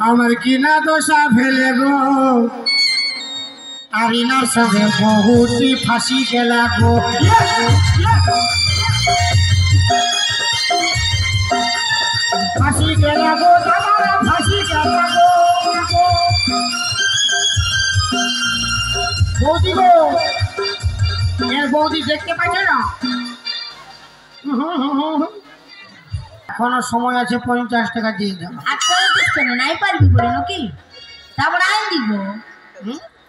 আমার কিনা দশা ফেলে গো আরিনার সঙ্গে বহুটি ফাঁসি গেলা গো ফাঁসি গেলা গো দাদারা ফাঁসি গেলা গো বৌদি গো এর বৌদি দেখতে পাচ্ছে না এখনো সময় আছে 50 টাকা দিয়ে দাও আচ্ছা কেন নাই পারবি বলে নাকি তারপর আইন দিব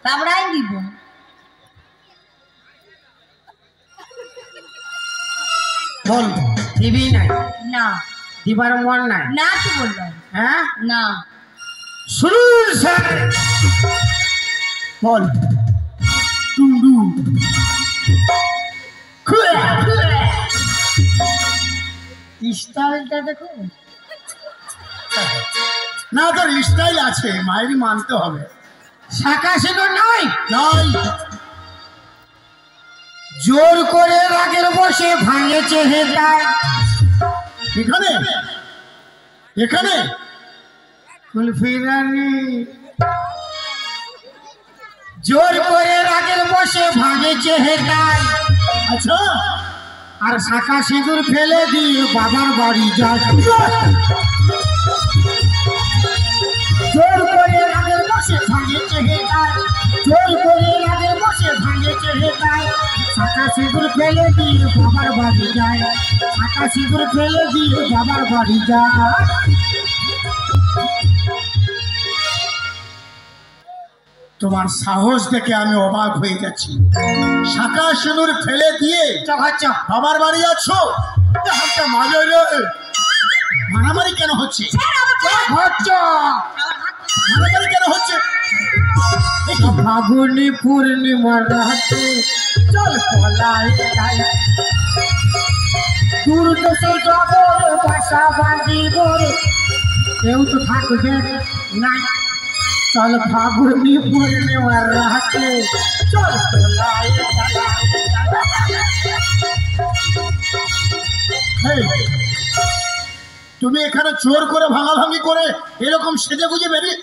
তারপর আইন দিব বল দিবি নাই না দিবার মন নাই না তো বললাম হ্যাঁ না শুরু স্যার বল টুন্ডু স্টাইলটা দেখো না তোর স্টাইল আছে মায়েরই মানতে হবে শাখা সেটা নয় নয় জোর করে রাগের বসে ভাঙেছে হেটায় এখানে এখানে কুলফিরানি জোর করে রাগের বসে ভাঙেছে হেটায় আচ্ছা আর শাখা সিঁদুর ফেলে দিয়ে বাবার বাড়ি যায় জোর করে রাগের বসে ভাঙেছে হেটায় জোর করে রাগের বসে ভাঙেছে হেটায় শাখা সিঁদুর ফেলে দিয়ে বাবার বাড়ি যায় শাখা সিঁদুর ফেলে দিয়ে বাবার বাড়ি যায় তোমার সাহস দেখে আমি অবাক হয়ে যাচ্ছি শাখা সিঁদুর ফেলে দিয়ে বাবার বাড়ি যাচ্ছ মারামারি কেন হচ্ছে মারামারি কেন হচ্ছে ফাগুনি পূর্ণিমার রাতে চল পলাই দূর দেশে যাব বাসা বাঁধিব কেউ তো থাকবে না চল ফাগুনি পূর্ণিমার রাতে চল পলাই তুমি এখানে চোর করে ভাঙাভাঙি করে এরকম সেজে গুজে বেরিয়ে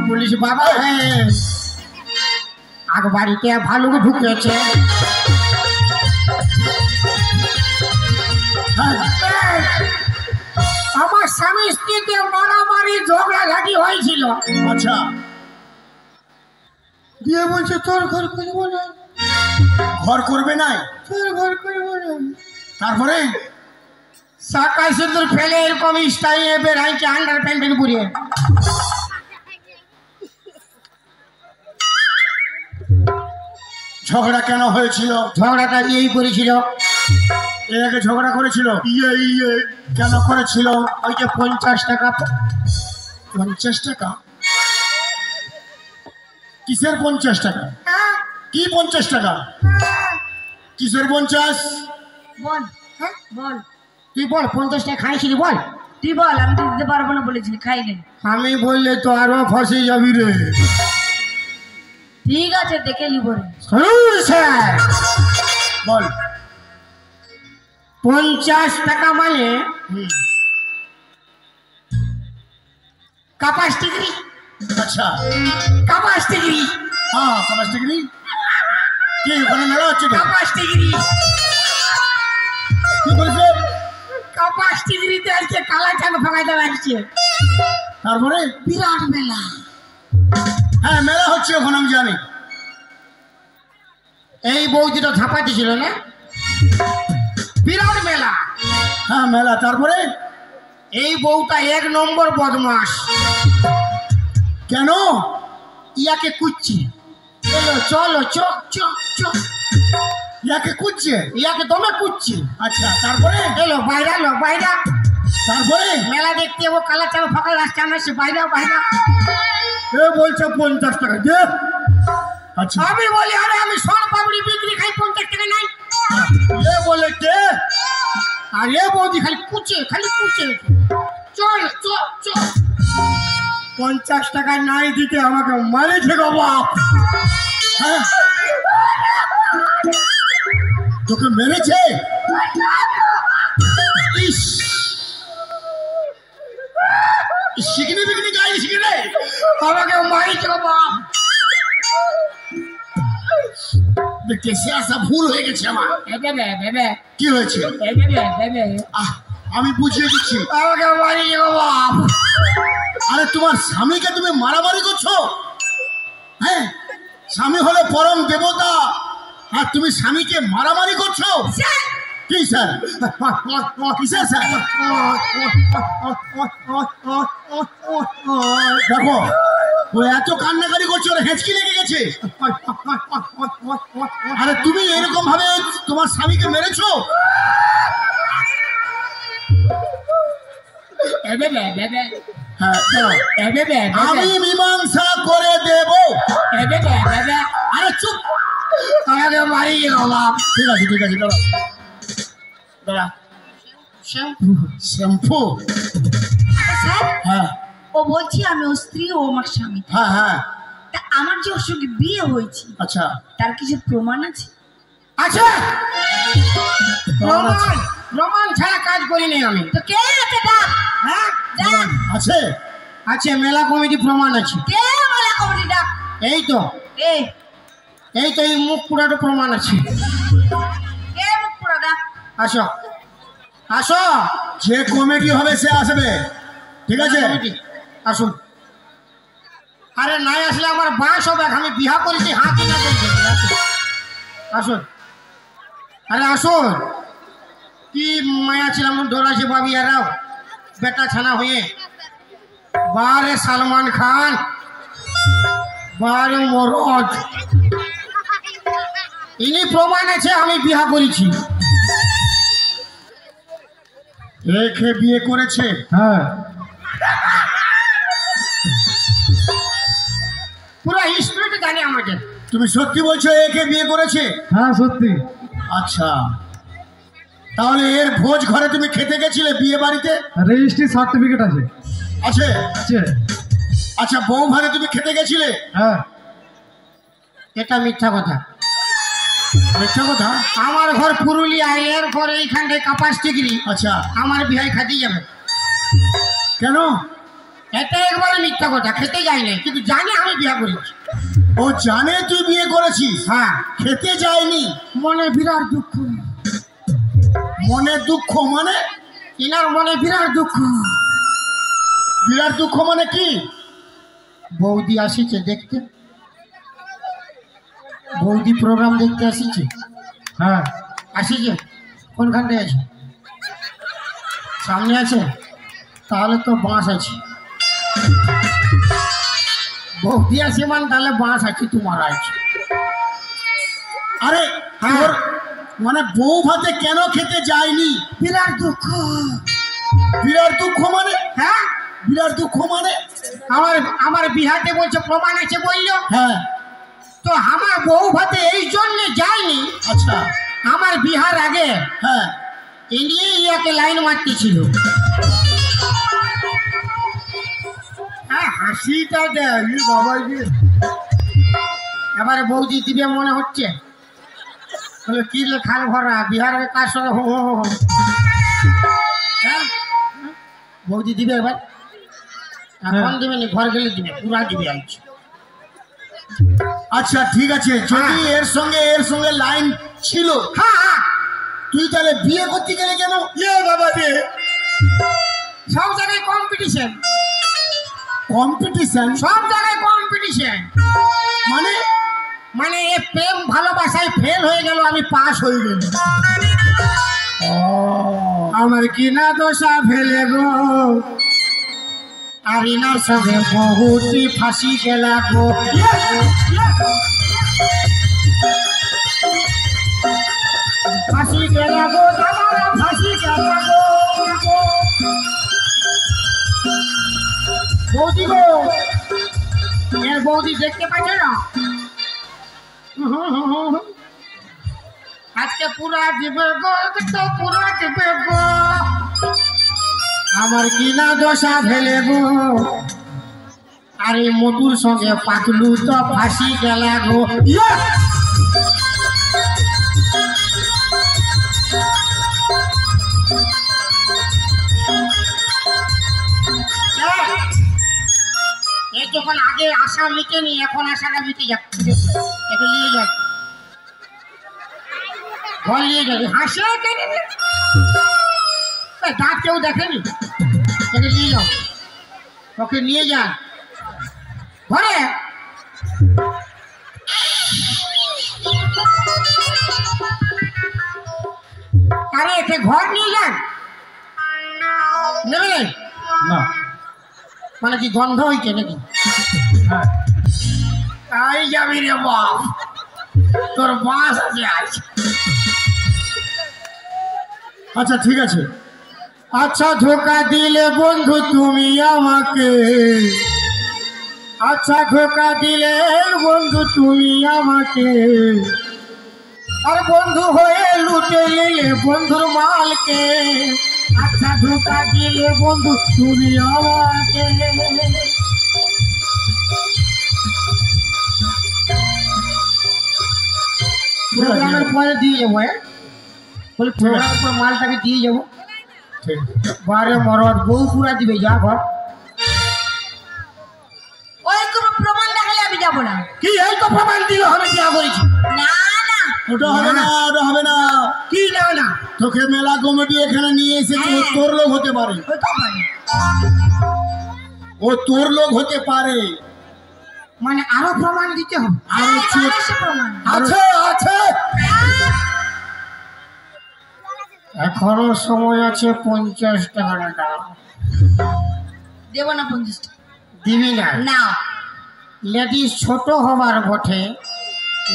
পুলিশ বাবা হ্যাঁ আগ বাড়িতে ভালুক ঢুকেছে আমার স্বামী স্ত্রীতে মারামারি ঝগড়াঝাটি হয়েছিল আচ্ছা দিয়ে বলছে তোর ঘর করবো না ঘর করবে না তোর ঘর করবো না তারপরে শাখা সিঁদুর ফেলে এরকম স্টাইলে বেড়াইছে আন্ডার প্যান্ট পুড়িয়ে ঝগড়া কেন হয়েছিল ঝগড়াটা এই করেছিল এর আগে ঝগড়া করেছিল ইয়ে কেন করেছিল ওই যে 50 টাকা 50 টাকা কিসের 50 টাকা কি 50 টাকা কিসের 50 বল হ্যাঁ বল তুই বল 50 টাকা খাইছিলি বল তুই বল আমি তো দিতে পারবো না বলেছিলি খাই নেই আমি বললে তো আরো ফসে যাবি রে ঠিক আছে দেখে নিব রে স্যার বল 50 টাকা মানে কাপাস ডিগ্রি আচ্ছা কাপাস ডিগ্রি হ্যাঁ কাপাস ডিগ্রি কি ওখানে মেলা হচ্ছে কাপাস ডিগ্রি কি বলছে কাপাস ডিগ্রিতে আজকে কালা চান ফাঁকাইতে লাগছে তারপরে বিরাট মেলা হ্যাঁ মেলা হচ্ছে ওখানে আমি জানি এই বৌদিটা ঝাঁপাতে ছিল না বিরাট মেলা হ্যাঁ মেলা তারপরে এই বউটা 1 নম্বর বদমাস কেন ইয়াকে কুচ্ছি চলো চলো চো চো চো ইয়াকে কুচ্ছে ইয়াকে দমে কুচ্ছি আচ্ছা তারপরে এলো বাইরা লো বাইরা তারপরে মেলা দেখতে ও কালা চাল ফাঁকা রাস্তা আসছে বাইরা বাইরা এ বলছে 50 টাকা দে আচ্ছা আমি বলি আরে আমি সোন পাপড়ি বিক্রি খাই 50 টাকা নাই এ বলে কে আর এ বৌদি খালি কুচে চল চল চল 50 টাকা নাই দিতে আমাকে মারেছে গো বাপ হ্যাঁ তোকে মেরেছে ইস শিখনি বিকনি মারিস কি রে? আমাকে মারিস গো বাপ। কেসে আসা ভুল হয়ে গেছে আমার। কি হয়েছে? আমি বুঝিয়ে দিচ্ছি। আমাকে মারিস গো বাপ। আরে তোমার স্বামীকে তুমি মারামারি করছো? হ্যাঁ, স্বামী হলো পরম দেবতা আর তুমি স্বামীকে মারামারি করছো? কি স্যার? কিসের স্যার? দেখো ও এত কান্নাকারি করছে, ওর হেঁচকি লেগে গেছে। আরে তুমি এরকম ভাবে তোমার স্বামীকে মেরেছো? আমি মীমাংসা করে দেব। আরে চুপ, আমাকে মারি বাবা। ঠিক আছে ঠিক আছে, দাঁড়া দাঁড়া। শ্যাম্পু? হ্যাঁ। ও বলছি আমি ওর স্ত্রী, ও আমার স্বামী। হ্যাঁ হ্যাঁ। তা আমার যে ওর সঙ্গে বিয়ে হয়েছে, আচ্ছা, তার কিছু প্রমাণ আছে? আচ্ছা, প্রমাণ ছাড়া কাজ করিনি আমি। তো কে আছে ডাক? হ্যাঁ ডাক আছে, আছে, মেলা কমিটি প্রমাণ আছে। কে মেলা কমিটি ডাক? এই তো এই তো এই মুখ পুরাটা প্রমাণ আছে। কে মুখ পুরা ডাক? আসো আসো, যে কমিটি হবে সে আসবে, ঠিক আছে? আসুন। আরে নাই আসলে আমার বাস হবে, আমি বিহা করেছি, হাতি না করছি। আসুন, আরে আসুন। কি মায়া ছিলাম ডোরাছে বাবি আরাও বেটা ছানা হয়ে। বারে সালমান খান, বারে মরদ, ইনি প্রমাণ আছে আমি বিহা করেছি। রেখে বিয়ে করেছে? হ্যাঁ। পুরো হিস্ট্রিটা জানি আমাদের। তুমি সত্যি বলছো একে বিয়ে করেছে? হ্যাঁ সত্যি। আচ্ছা, তাহলে এর ভোজ ঘরে তুমি খেতে গেছিলে বিয়ে বাড়িতে? রেজিস্ট্রি সার্টিফিকেট আছে। আছে? আছে। আচ্ছা, বউ ঘরে তুমি খেতে গেছিলে? হ্যাঁ। এটা মিথ্যা কথা। মিথ্যা কথা? আমার ঘর পুরুলিয়া, এর ঘর এইখানটায় কাপাস ডিগ্রি। আচ্ছা, আমার বিয়ে খাতে যাবে কেন? এটা একবারে মিথ্যা কথা, খেতে যাই না, কিন্তু জানে আমি বিয়ে করেছি। ও জানে তুই বিয়ে করেছিস? হ্যাঁ। খেতে যায়নি? মনে বিরাট দুঃখ। মনে দুঃখ মানে? ইনার মনে বিরাট দুঃখ। বিরাট দুঃখ মানে কি? বৌদি আসিছে দেখতে, বৌদি প্রোগ্রাম দেখতে আসিছে। হ্যাঁ আসিছে। কোনখানটায় আছে? সামনে আছে? তাহলে তো বাঁশ আছে। বৌদি আসে মানে তাহলে বাঁশ আছে, তোমার আছে। আরে তোর মানে বউ ভাতে কেন খেতে যায়নি? বিরাট দুঃখ। বিরাট দুঃখ মানে? হ্যাঁ, বিরাট দুঃখ মানে আমার বিহাতে বলছে প্রমাণ আছে বললো। হ্যাঁ, তো আমার বউ ভাতে এই জন্য যায়নি। আচ্ছা, আমার বিহার আগে হ্যাঁ এ নিয়ে ইয়াকে লাইন মারতেছিল। হ্যাঁ, হাসিটা দেয় বাবা। এবারে বৌদি দিবে মনে হচ্ছে। কি খাল ভরা বিহারের কাজ সঙ্গে হ্যাঁ, বৌদি দিবে এবার? এখন দিবে নি, ঘর গেলে দিবে, পুরা দিবে আইছে। আচ্ছা ঠিক আছে, যদি এর সঙ্গে লাইন ছিল, হ্যাঁ, তুই তাহলে বিয়ে করতে গেলে কেন? বাবা রে, সব জায়গায় কম্পিটিশন। কম্পিটিশন? সব জায়গায় কম্পিটিশন। মানে? মানে এ প্রেম ভালোবাসায় ফেল হয়ে গেল, আমি পাস হয়ে গেল। আমার কিনা দশা ফেলে গো, আর ইনার সঙ্গে বহুতই ফাঁসি গেলা গো। ফাঁসি গেলা গো, ফাঁসি গেলা গো। বৌদি গো, এর বৌদি দেখতে পাচ্ছ না? আজকে পুরা দিবে গো, তো পুরা দিবে গো। আমার কিনা দশা ফেলে গো, আরে মধুর সঙ্গে পাতলু তো ফাঁসি গেলা গো। যখন আগে আশা মিটেনি এখন আশাটা মিটে যাচ্ছে একে নিয়ে যাবে ঘর নিয়ে যাবে হাসে দাঁত কেউ দেখেনি একে নিয়ে যাও ওকে নিয়ে যান ঘরে আরে একে ঘর নিয়ে যান নেবে না মানে কি গন্ধ হইছে নাকি হ্যাঁ তাই যাবি রে বাপ তোর বাস আছে আজ আচ্ছা ঠিক আছে আচ্ছা ধোকা দিলে বন্ধু তুমি আমাকে আচ্ছা ধোকা দিলে বন্ধু তুমি আমাকে আর বন্ধু হয়ে লুটে নিলে বন্ধুর মালকে আচ্ছা ধোকা দিলে বন্ধু তুমি আমাকে প্রোগ্রামের পরে দিয়ে যাবো বলে প্রোগ্রামের পর মালটাকে দিয়ে যাবো ঠিক বারে মরদ বউ পুরা দিবে যা ঘর ওই কোনো প্রমাণ দেখালে আমি যাবো না। কি এই তো প্রমাণ দিলে হবে কি করেছি না না ওটা হবে না ওটা হবে না কি না না তোকে মেলা কমিটি এখানে নিয়ে এসেছে ও হ্যাঁ। তোর লোক হতে পারে হতে পারে। ও তোর লোক হতে পারে মানে আরো প্রমাণ দিতে হবে আর হ্যাঁ, হচ্ছে এবার আসে প্রমাণ। আছে আছে এখনো সময় আছে 50 টাকা দাও দেবো না 50 টাকা। দিবি না না লেডিস ছোট হবার বটে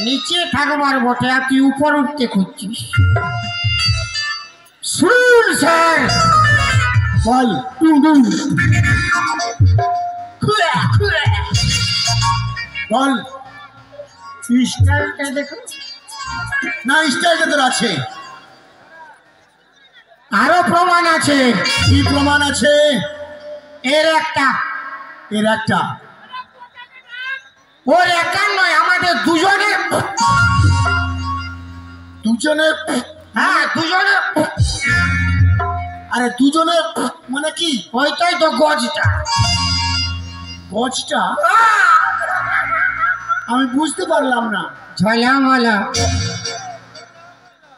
নিচে থাকবার বটে আর তুই উপর উঠতে খুঁজছিস শুনুন স্যার বল টুডু বল স্টাইলটা দেখো না স্টাইলটা তোর আছে আরো প্রমাণ আছে কি প্রমাণ আছে এর একটা এর একটা ওর একার নয় আমাদের দুজনের দুজনে হ্যাঁ দুজনের আরে দুজনে মানে কি ওইটাই তো গজটা গজটা আমি বুঝতে পারলাম না ঝলামলা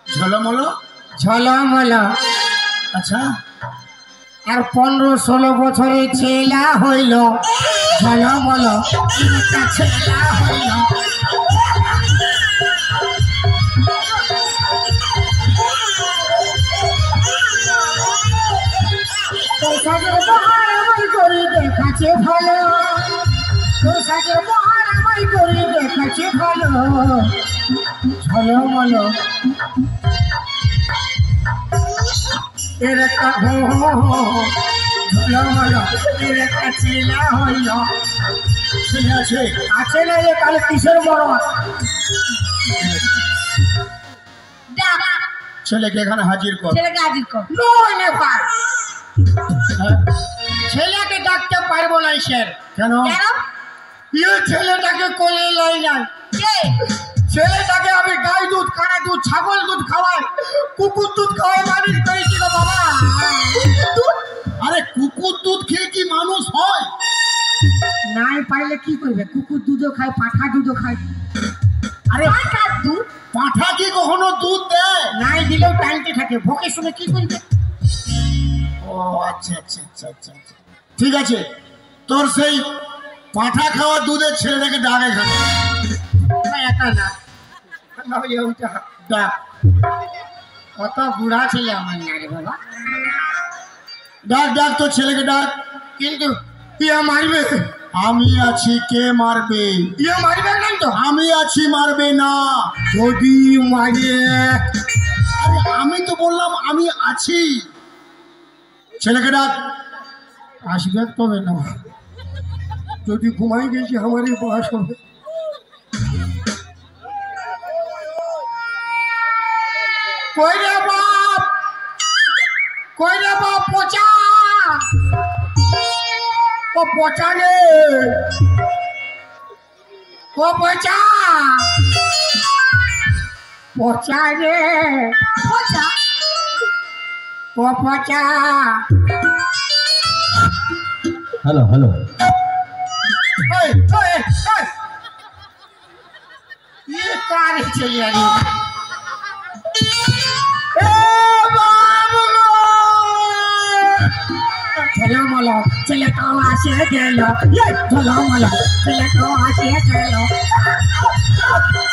ঝলমলো ঝলামলা আচ্ছা আর 15-16 বছরের ছেলা হইল ঝলামলা একটা ছেলা হইল তোর সাথে বহার আমায় করি দেখাচ্ছে ভালো তোর সাথে বহার আমায় করি দেখাচ্ছে ভালো ঝলমলো এর একটা ঝলমলো এর একটা ছেলা হইল ঠিক আছে আছে না যে তাহলে কিসের বড় ডাক ছেলেকে এখানে হাজির কর ছেলেকে হাজির কর। নয় নেপার হ্যাঁ? ছেলেকে ডাকতে পারবো না স্যার কেন কেন? ইয়ে ছেলেটাকে কোলে লাই নাই কে? ছেলেটাকে আমি গাই দুধ কানা দুধ ছাগল দুধ খাওয়াই কুকুর দুধ খাওয়াই মানুষ করেছি গো বাবা আরে কুকুর দুধ খেয়ে কি মানুষ হয় নাই পাইলে কি করবে কুকুর দুধও খায় পাঠা দুধও খায় আরে পাঠার দুধ? পাঠা কি কখনো দুধ দেয় নাই দিলেও টাইমতে থাকে ভোকে শুনে কি করবে ও আচ্ছা আচ্ছা আচ্ছা আচ্ছা আচ্ছা। ঠিক আছে তোর সেই পাঠা খাওয়া দুধের ছেলেটাকে ডাক এখানে না, এটা না না, ওই ওইটা ডাক কত বুড়া ছেলে আমার না রে বাবা ডাক ডাক তোর ছেলেকে ডাক কিন্তু ইয়া মারবে আমি আছি কে মারবে ইয়া মারবে না তো আমি আছি মারবে না যদি মারে আরে আমি তো বললাম আমি আছি ছেলেকে ডাক আসবে তবে না যদি ঘুমাই গেছি আমারই বয়স হবে কই রে বাপ পচা ও পচা রে ও পচা পচা রে পচা? ও পচা হ্যালো হ্যালো ও ये कार चली आ रही चलो मला चले तो आशे गेलो चलो मला चले तो आशे गेलो